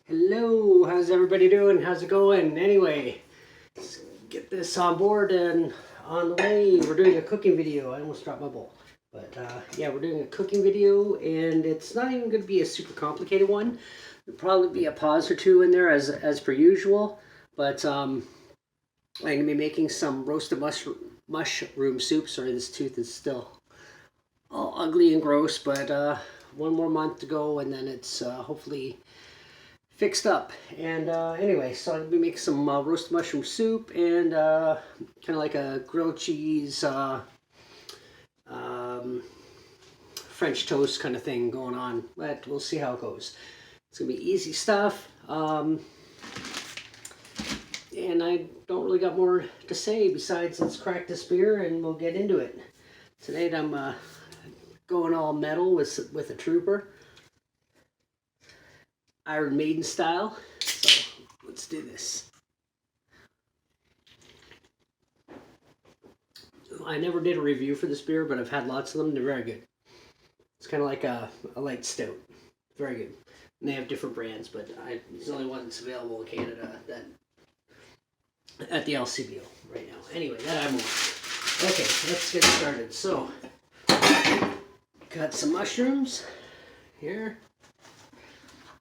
Hello, how's everybody doing? How's it going? Anyway, let's get this on board and on the way. We're doing a cooking video. I almost dropped my bowl. But yeah, we're doing a cooking video, and it's not even going to be a super complicated one. There'll probably be a pause or two in there as per usual. But I'm going to be making some roasted mushroom soup. Sorry, this tooth is still all ugly and gross, but one more month to go, and then it's hopefully fixed up. And anyway, so I'm gonna be making some roasted mushroom soup and kind of like a grilled cheese French toast kind of thing going on, but we'll see how it goes. It's gonna be easy stuff, and I don't really got more to say besides let's crack this beer and we'll get into it. Tonight I'm going all metal with a trooper, Iron Maiden style. So let's do this. I never did a review for this beer, but I've had lots of them. They're very good. It's kind of like a light stout. Very good. And they have different brands, but it's the only one that's available in Canada that at the LCBO right now. Anyway, that I'm on. Okay, let's get started. So, got some mushrooms here.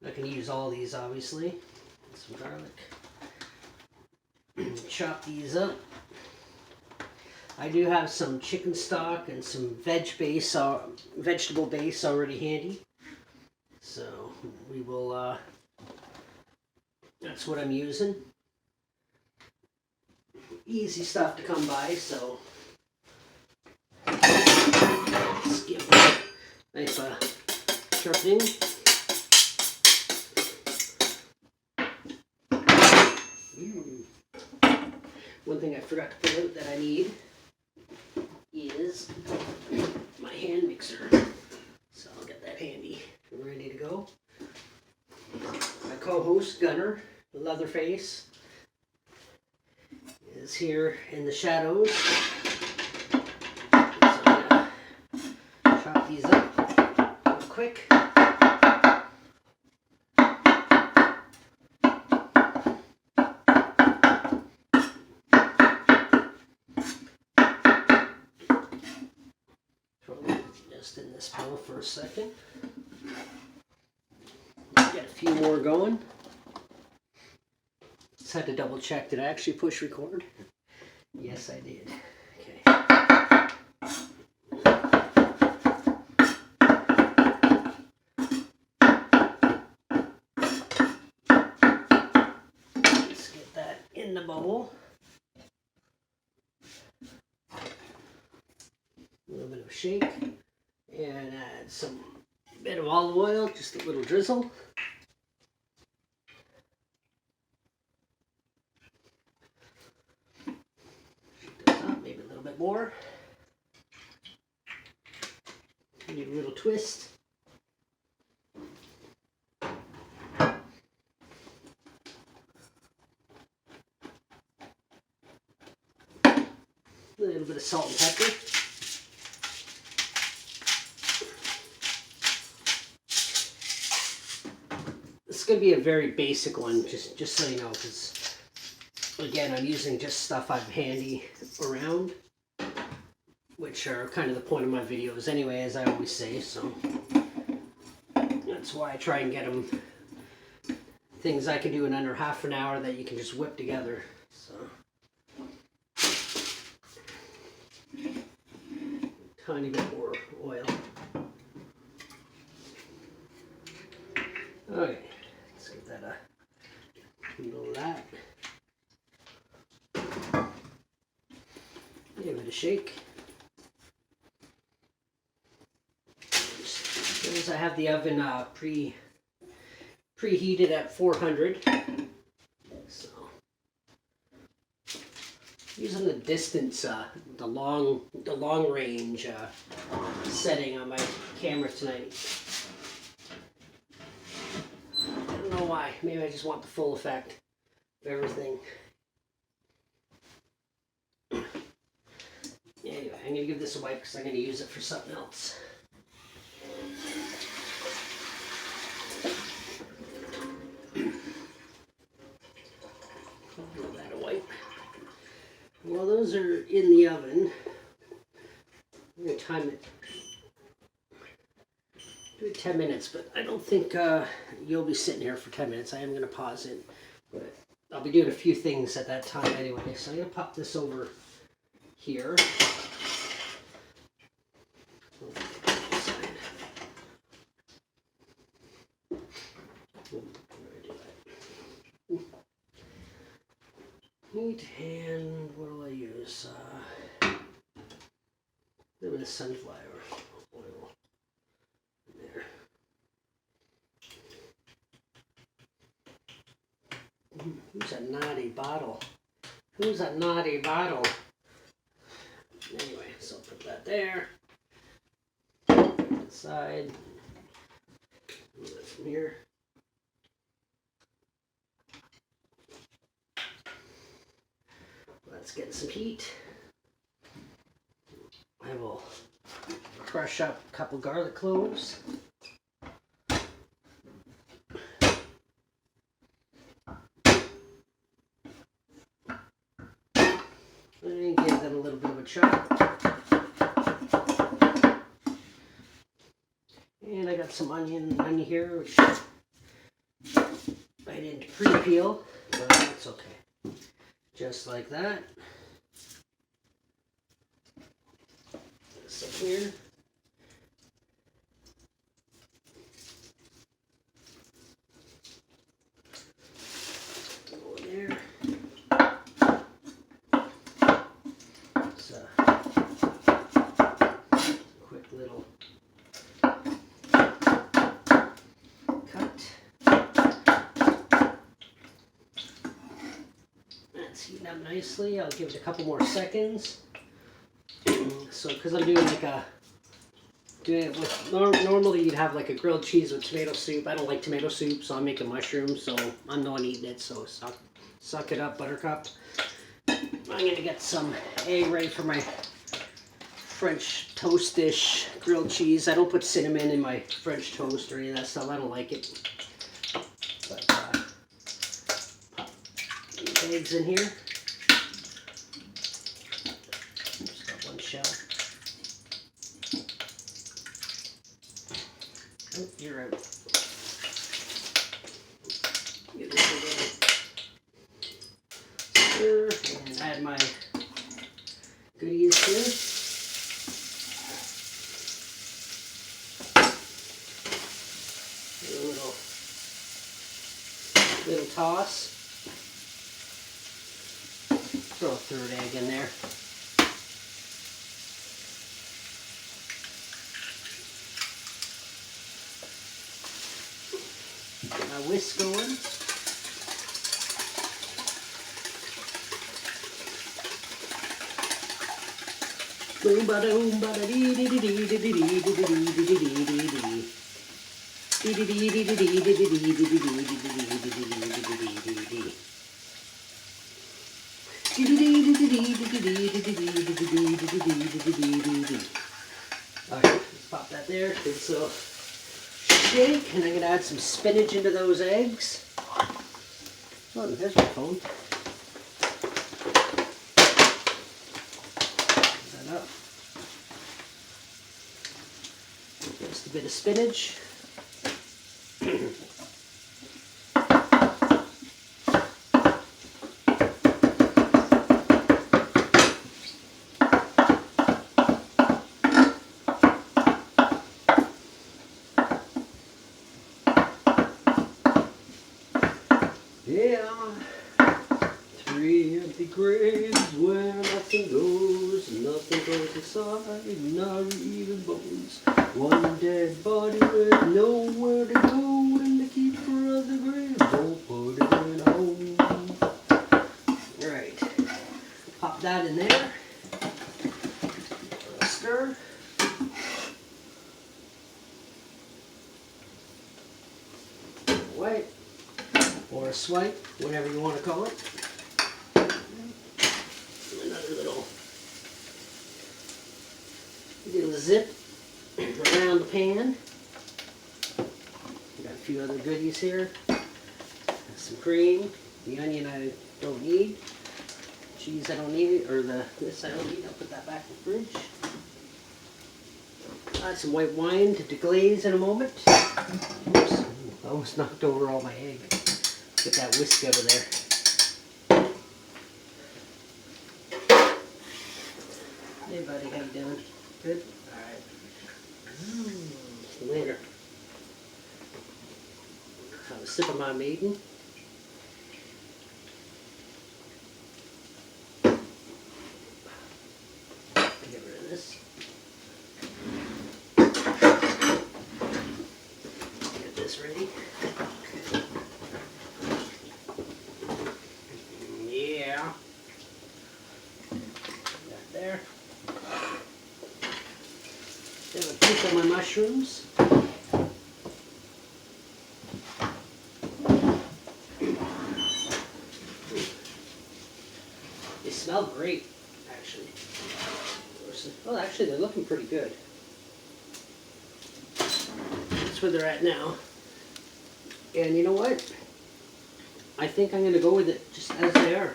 I can use all these, obviously. Some garlic. Chop these up. I do have some chicken stock and some vegetable base already handy. So we will, that's what I'm using. Easy stuff to come by, so let's give it a nice sharpening. One thing I forgot to put out that I need is my hand mixer. So I'll get that handy and ready to go. My co-host, Gunner, Leatherface, is here in the shadows. So I'm gonna chop these up real quick. Just in this bowl for a second. Get a few more going. Just had to double check. Did I actually push record? Yes, I did. Okay. Let's get that in the bowl. A little bit of shake. And add some bit of olive oil, just a little drizzle. Shake those up, maybe a little bit more. Need a little twist. A little bit of salt and pepper. It's going to be a very basic one, just so you know, because again, I'm using just stuff I've handy around, which are kind of the point of my videos anyway, as I always say. So that's why I try and get them things I can do in under half an hour that you can just whip together. So tiny bit more oil. Okay. Give that a little of that. Give it a shake. As I have the oven preheated at 400. So using the distance, the long range setting on my camera tonight. Why? Maybe I just want the full effect of everything. Anyway, I'm going to give this a wipe because I'm going to use it for something else. Throw that away. While those are in the oven, I'm going to time it. Do it 10 minutes, but I don't think you'll be sitting here for 10 minutes. I am going to pause it, but I'll be doing a few things at that time anyway. So I'm going to pop this over here. Meat, and what will I use? A little bit of sunflower oil in there. Who's a naughty bottle? Who's a naughty bottle? Anyway, so I'll put that there. Inside. Move it from here. Let's get some heat. I will crush up a couple garlic cloves. And give them a little bit of a chop. And I got some onion here, which I didn't pre-peel, but that's okay. Just like that. This up here. Go in there. So, quick little cut. That's heating up nicely. I'll give it a couple more seconds. So, because I'm doing like doing it with, normally you'd have like a grilled cheese with tomato soup. I don't like tomato soup, so I'm making mushrooms, so I'm the one eating it, so suck it up, buttercup. I'm gonna get some egg ready for my French toast dish grilled cheese. I don't put cinnamon in my French toast or any of that stuff. I don't like it. But pop these eggs in here. Just got one shell. Oh, you're out. Get this again. Stir and add my goodies here. A little toss. Throw a third egg in there. Get my whisk going. Boom ba doom ba da dee dee dee dee dee dee dee dee dee dee dee dee. Alright, let's pop that there. So shake, and I'm gonna add some spinach into those eggs. Oh, there's my phone. Put that up. Just a bit of spinach. Yeah, 3 empty graves where nothing goes inside, not even bones. One dead body with nowhere to go, and the keeper of the grave won't put it in home. Alright, pop that in there. Stir. Away. Or a swipe, whatever you want to call it. Another little zip around the pan. Got a few other goodies here. Some cream. The onion I don't need. Cheese I don't need, or this I don't need. I'll put that back in the fridge. Add some white wine to deglaze in a moment. Oops, I almost knocked over all my egg. Get that whisk out of there. Hey buddy, how you doing? Good? Alright. Later. Have a sip of my maiden. Get rid of this. Get this ready. Yeah. Put that there. Have a piece of my mushrooms. They smell great, actually. Well, actually, they're looking pretty good. That's where they're at now. And you know what? I think I'm going to go with it just as they are.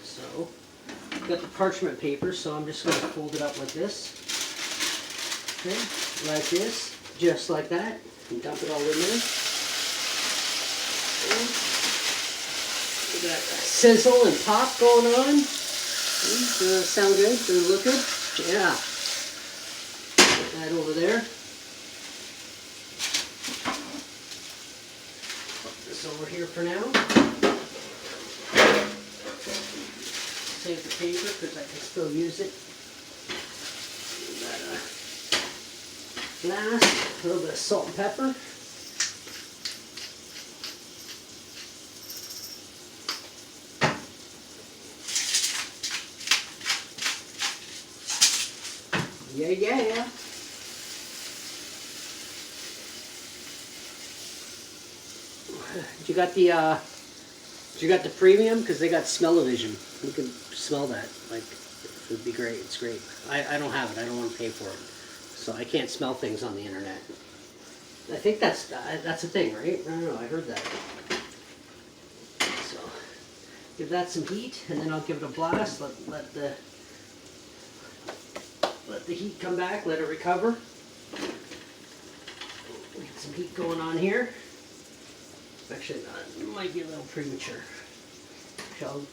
So, I've got the parchment paper, so I'm just going to fold it up like this. Okay, like this, just like that, and dump it all in there. Okay. We got a sizzle and pop going on. Does that sound good? Does it look good? Yeah. Put that over there. Put this over here for now. Save the paper because I can still use it. Glass, a little bit of salt and pepper. Yeah. You got the premium? Because they got smell-o-vision. You can smell that. Like, it would be great. It's great. I don't have it. I don't want to pay for it. So I can't smell things on the internet. I think that's a thing, right? I don't know. I heard that. So give that some heat, and then I'll give it a blast. Let the heat come back. Let it recover. Get some heat going on here. Actually, it might be a little premature. I'll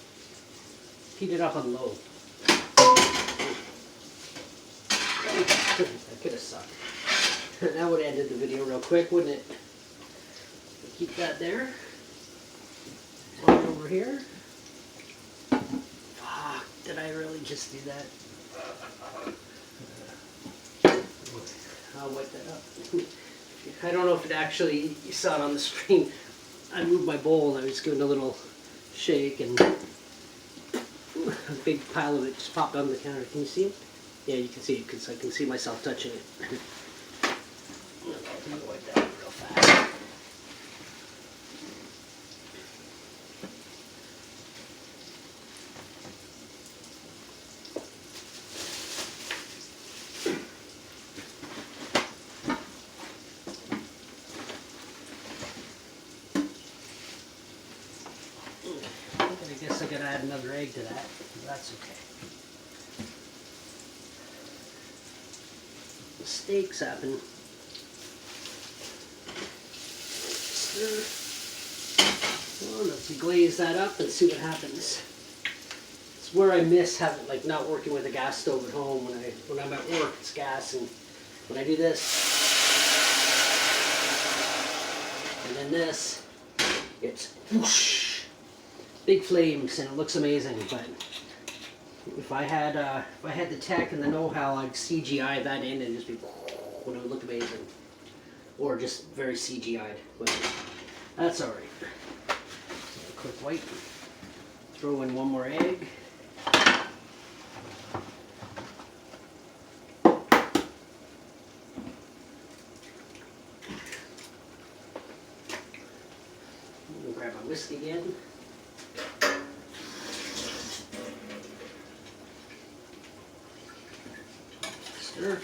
heat it up on low. That could have sucked. That would have ended the video real quick, wouldn't it? Keep that there. One over here. Fuck, did I really just do that? I'll wipe that up. I don't know if it actually, you saw it on the screen. I moved my bowl and I was giving a little shake and a big pile of it just popped on the counter. Can you see it? Yeah, you can see it because I can see myself touching it. Okay, I'm going to wipe that up real fast. I guess I gotta add another egg to that. That's okay. Mistakes happen. Stir. Well, let's glaze that up and see what happens. It's where I miss having, like, not working with a gas stove at home. When I'm at work, it's gas, and when I do this, and then this, it's whoosh. Big flames, and it looks amazing. But if I had the tech and the know-how, I'd CGI that in and just be, it would look amazing, or just very CGI'd. But that's all right. So a quick wipe. Throw in one more egg. Grab my whisk again. Stir.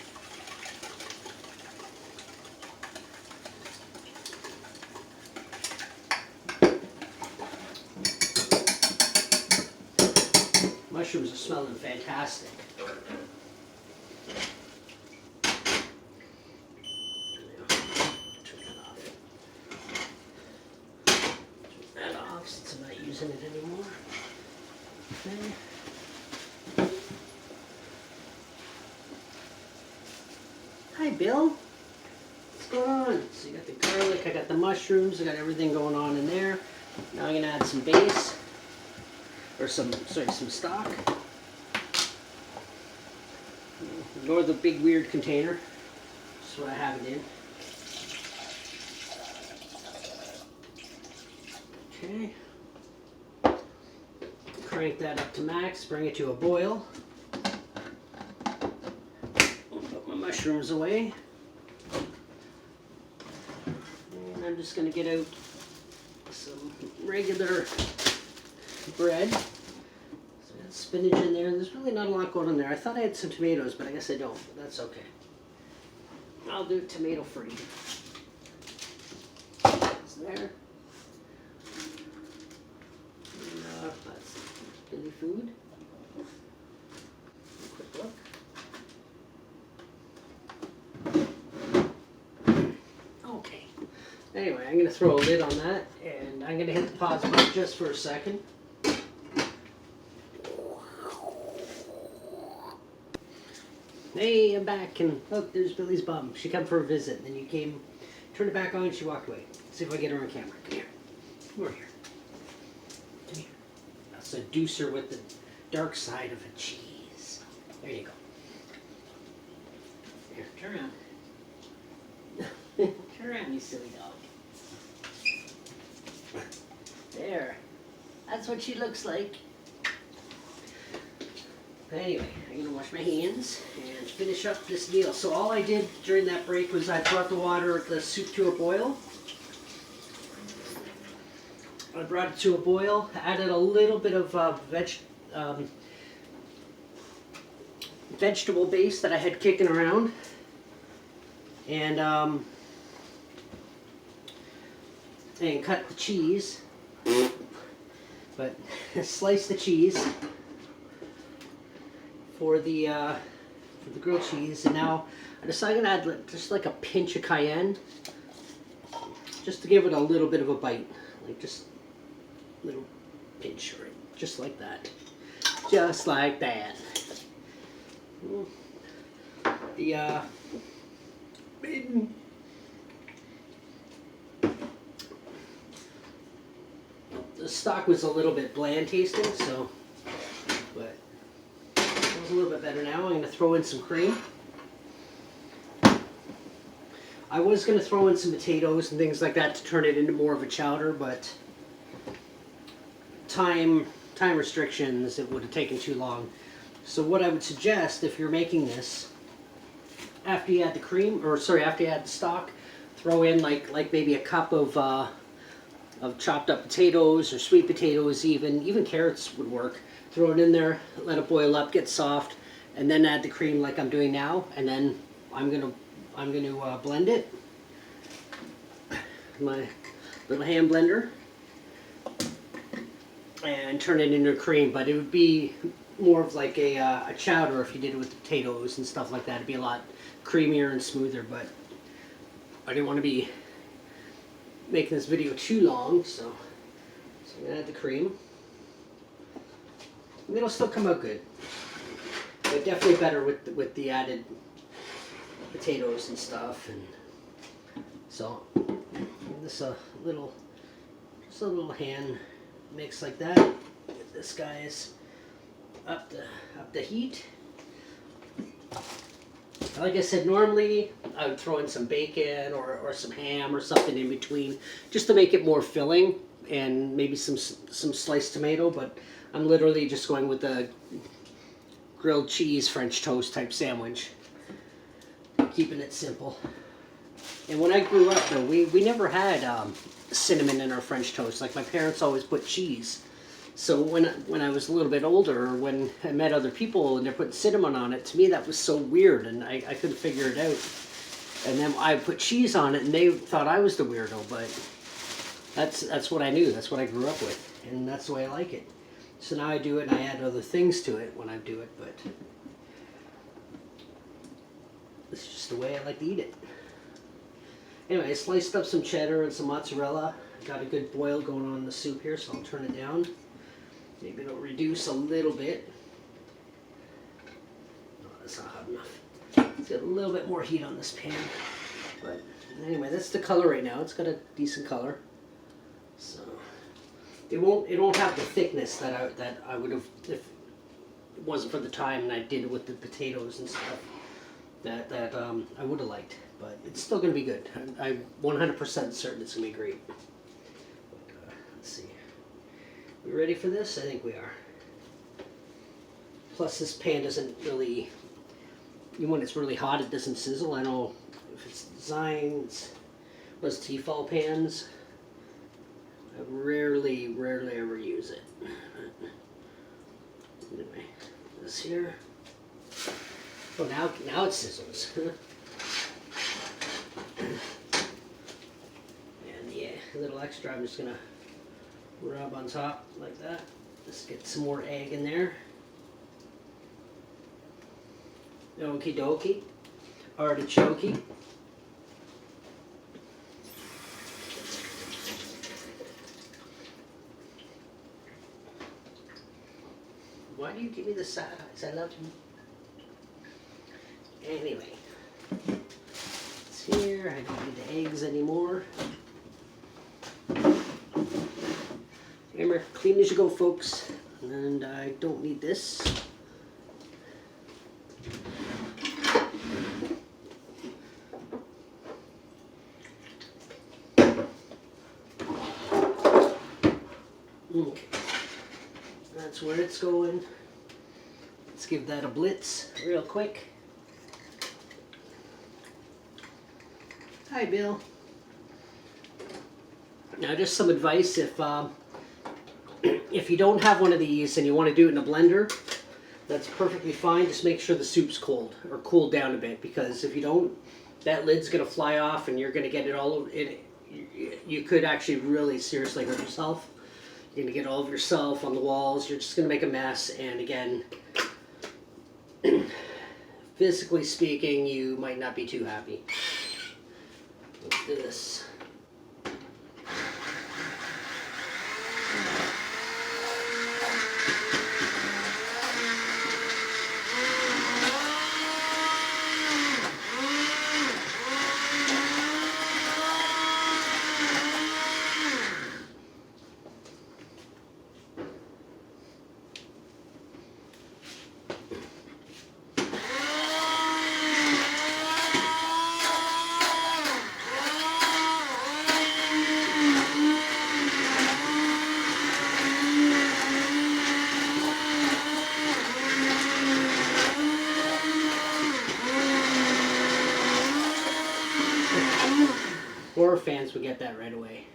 mushrooms are smelling fantastic. Since I'm not using it anymore. Okay. Hi, Bill. What's going on? So you got the garlic, I got the mushrooms, I got everything going on in there. Now I'm gonna add some base, or some stock. Ignore the big weird container. That's what I have it in. Okay. Crank that up to max, bring it to a boil. Put my mushrooms away. And I'm just going to get out some regular bread. So I got spinach in there. There's really not a lot going on there. I thought I had some tomatoes, but I guess I don't. But that's okay. I'll do it tomato free. It's there. That's Billy food. Quick look. Okay. Anyway, I'm going to throw a lid on that, and I'm going to hit the pause button just for a second. Hey, I'm back, and look, there's Billy's bum. She come for a visit, and then you came, turned it back on, and she walked away. See if I get her on camera. Come here. Come over here. Come here. I'll seduce her with the dark side of a cheese. There you go. Here, turn around. Turn around, you silly dog. There. That's what she looks like. But anyway, I'm going to wash my hands and finish up this deal. So all I did during that break was I brought the soup to a boil. I brought it to a boil, added a little bit of vegetable base that I had kicking around, and cut the cheese, but slice the cheese for the grilled cheese, and now I decided to add just like a pinch of cayenne, just to give it a little bit of a bite, like just a little pinch, right, just like that, just like that. The stock was a little bit bland tasting, so, but it was a little bit better now. I'm going to throw in some cream. I was going to throw in some potatoes and things like that to turn it into more of a chowder, but time restrictions, it would have taken too long. So what I would suggest, if you're making this, after you add the cream, or sorry, after you add the stock, throw in like maybe a cup of chopped up potatoes or sweet potatoes, even carrots would work. Throw it in there, let it boil up, get soft, and then add the cream like I'm doing now. And then I'm gonna blend it. My little hand blender, and turn it into cream. But it would be more of like a chowder if you did it with potatoes and stuff like that. It'd be a lot creamier and smoother, but I didn't want to be making this video too long, so I'm going to add the cream. And it'll still come out good, but definitely better with the added potatoes and stuff. And so give this a little hand mix like that. Get this guy's up the heat. Like I said, normally I would throw in some bacon or some ham or something in between just to make it more filling, and maybe some sliced tomato, but I'm literally just going with a grilled cheese French toast type sandwich, keeping it simple. And when I grew up though, we never had cinnamon in our French toast. Like my parents always put cheese. So when I was a little bit older, when I met other people and they're putting cinnamon on it, to me that was so weird, and I couldn't figure it out. And then I put cheese on it, and they thought I was the weirdo, but that's what I knew. That's what I grew up with, and that's the way I like it. So now I do it and I add other things to it when I do it, but it's just the way I like to eat it. Anyway, I sliced up some cheddar and some mozzarella. Got a good boil going on in the soup here, so I'll turn it down. Maybe it'll reduce a little bit. Oh, that's not hot enough. Let's get a little bit more heat on this pan. But anyway, that's the color right now. It's got a decent color. So it won't have the thickness that I would have if it wasn't for the time and I did it with the potatoes and stuff that I would have liked. But it's still going to be good. I'm 100% certain it's going to be great. But, let's see. We ready for this? I think we are. Plus this pan doesn't really, even when it's really hot, it doesn't sizzle. I know if it's designed, was Tefal pans, I rarely ever use it. Anyway, this here. Oh, now it sizzles. And yeah, a little extra I'm just gonna rub on top like that. Just get some more egg in there. Okie dokie. Artichoke. Why do you give me the side eyes? I love you. Anyway, it's here. I don't need the eggs anymore. Remember, clean as you go, folks. And I don't need this. Okay, that's where it's going. Let's give that a blitz real quick. Hi, Bill. Now, just some advice: if you don't have one of these and you want to do it in a blender, that's perfectly fine. Just make sure the soup's cold or cooled down a bit, because if you don't, that lid's gonna fly off and you're gonna get it all over. You could actually really seriously hurt yourself. You're gonna get all of yourself on the walls. You're just gonna make a mess. And again, physically speaking, you might not be too happy. Let's do this. Horror fans would get that right away.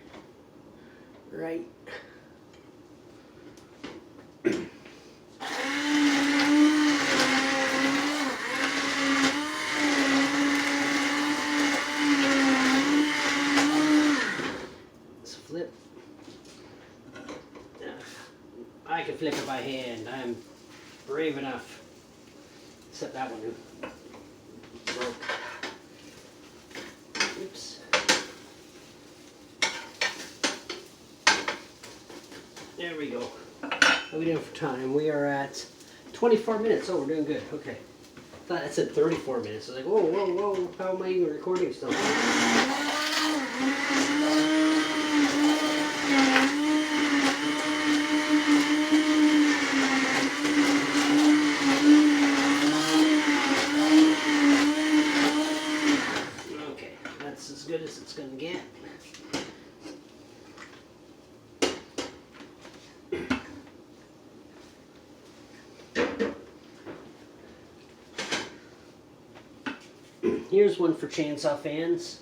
Right? Let's flip. I can flip it by hand. I'm brave enough. Except that one broke. Oops. There we go. How are we doing for time? We are at 24 minutes. Oh, we're doing good. Okay. I thought it said 34 minutes. I was like, whoa, whoa, whoa. How am I even recording still? Okay. That's as good as it's going to get. Here's one for chainsaw fans.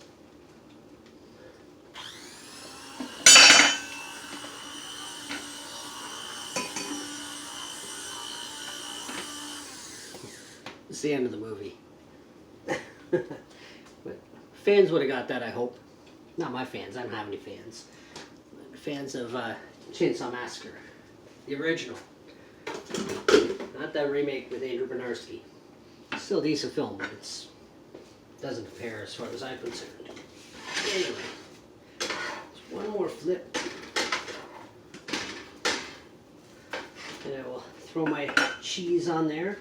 It's the end of the movie. But fans would have got that, I hope. Not my fans. I don't have any fans. Fans of Chainsaw Massacre. The original. Not that remake with Andrew Bernarski. Still a decent film, but it doesn't compare as far as I'm concerned. Anyway, one more flip. And I will throw my cheese on there.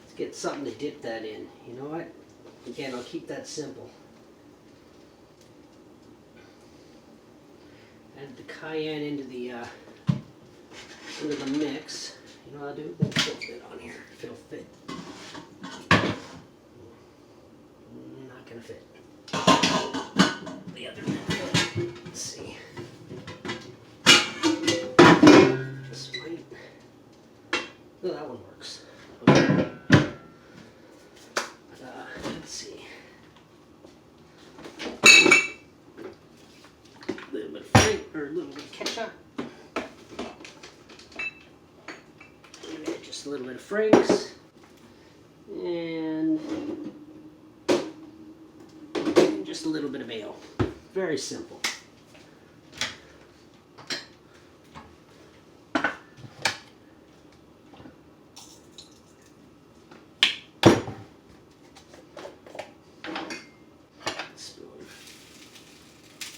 Let's get something to dip that in. You know what? Again, I'll keep that simple. Add the cayenne into the mix. You know what I'll do? Won't fit on here. If it'll fit. Not gonna fit. The other one. Let's see. This might. No, that one works. Okay. Let's see. A little bit of Frank, or a little bit of ketchup. Just a little bit of Frank's. And just a little bit of mayo. Very simple. Spoon.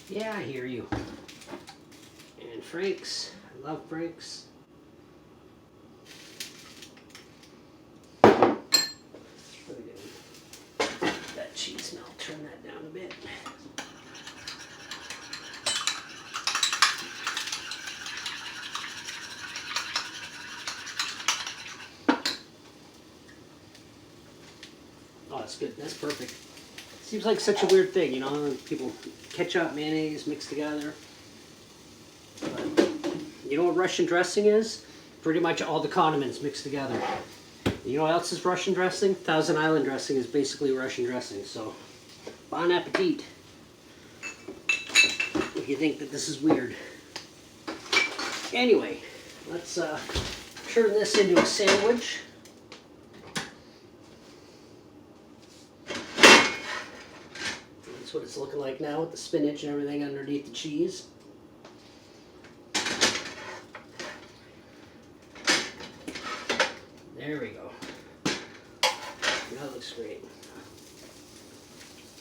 Yeah, I hear you. And Frank's. I love Frank's. That cheese melt. Turn that down a bit. Oh, that's good. That's perfect. Seems like such a weird thing, you know, people ketchup, mayonnaise mixed together. But you know what Russian dressing is? Pretty much all the condiments mixed together. You know what else is Russian dressing? Thousand Island dressing is basically Russian dressing, so bon appetit. If you think that this is weird. Anyway, let's turn this into a sandwich. That's what it's looking like now with the spinach and everything underneath the cheese. There we go. That looks great.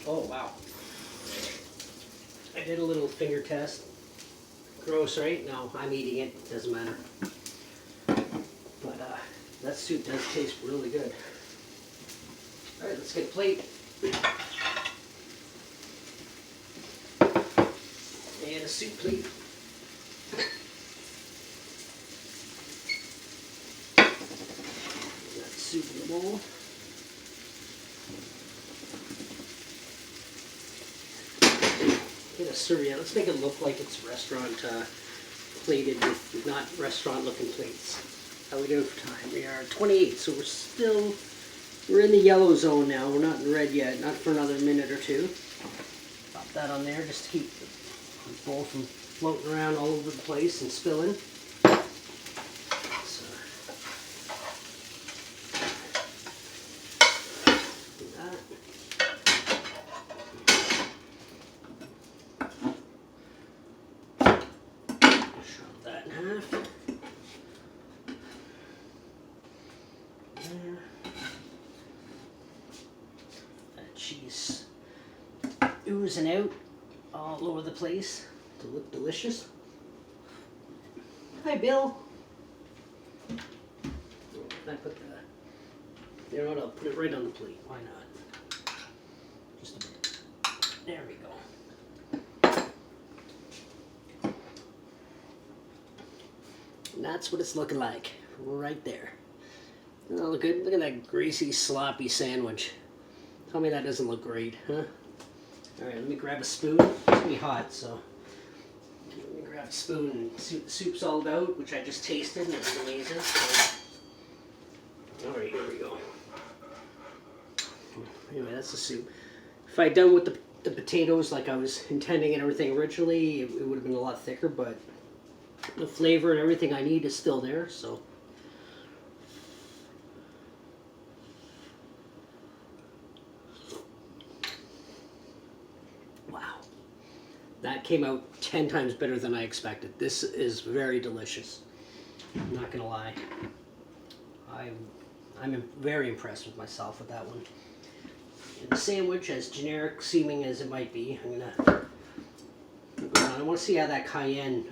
Oh, wow. I did a little finger test. Gross, right? No, I'm eating it. Doesn't matter. But that soup does taste really good. All right, let's get a plate. And a soup plate. Got soup in the bowl. Get a serviette. Let's make it look like it's restaurant plated with not restaurant looking plates. How are we doing for time? We are 28, so we're in the yellow zone now. We're not in red yet, not for another minute or two. Pop that on there just to keep the bowl from floating around all over the place and spilling. So, do that. Chop that in half. There. That cheese oozing out all over the place to look delicious. Hi, Bill. Can I put the, you know what, I'll put it right on the plate. Why not? Just a bit. There we go. And that's what it's looking like. Right there. Doesn't that look good? Look at that greasy, sloppy sandwich. Tell me that doesn't look great, huh? Alright, let me grab a spoon. It's going to be hot, so let me grab a spoon and see what the soup's all about, which I just tasted and it's amazing. So, alright, here we go. Anyway, that's the soup. If I'd done with the potatoes like I was intending and everything originally, it would have been a lot thicker, but the flavor and everything I need is still there, so. That came out 10 times better than I expected. This is very delicious. I'm not gonna lie. I'm very impressed with myself with that one. And the sandwich, as generic seeming as it might be, I want to see how that cayenne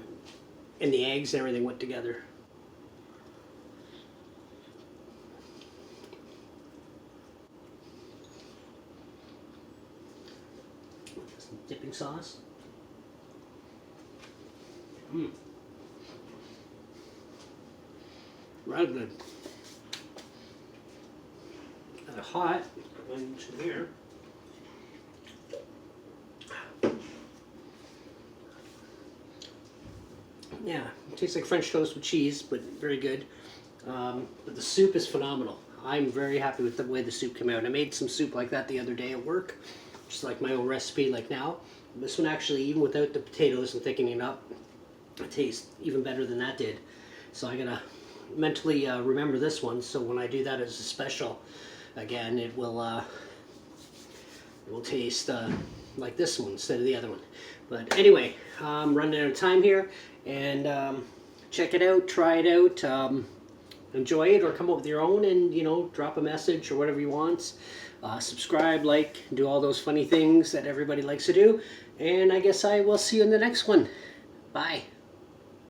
and the eggs and everything went together. Some dipping sauce. Rather good. Kind of hot. And some here. Yeah, it tastes like French toast with cheese, but very good. But the soup is phenomenal. I'm very happy with the way the soup came out. I made some soup like that the other day at work, just like my own recipe like now. This one actually, even without the potatoes and thickening it up, it tastes even better than that did. So I gotta mentally remember this one, so when I do that as a special again, it will taste like this one instead of the other one. But anyway, I'm running out of time here, and check it out, try it out, enjoy it, or come up with your own, and drop a message or whatever you want. Subscribe, like, do all those funny things that everybody likes to do, and I guess I will see you in the next one. Bye.